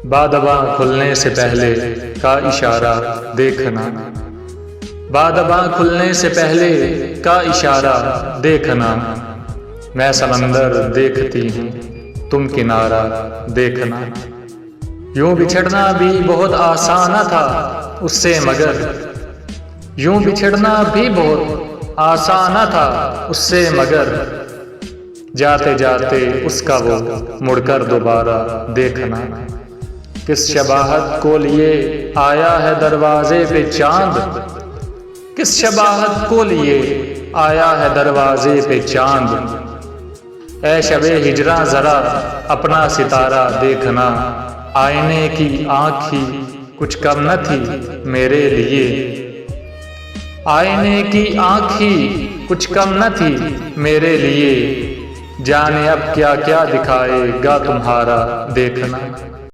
बादबां खुलने से पहले का इशारा देखना। बादबां खुलने से पहले का इशारा देखना। मैं समंदर देखती हूँ, तुम किनारा देखना। यूं बिछड़ना भी बहुत आसान था उससे, मगर यूं बिछड़ना भी बहुत आसान था उससे, मगर जाते जाते उसका वो मुड़कर दोबारा देखना। किस शबाहत को लिए आया है दरवाजे पे चांद, किस शबाहत को लिए आया है दरवाजे पे चांद। ऐ शबे हिजरा जरा अपना सितारा देखना। आईने की आँख ही कुछ कम न थी मेरे लिए, आईने की आँख ही कुछ कम न थी मेरे लिए। जाने अब क्या क्या दिखाएगा तुम्हारा देखना।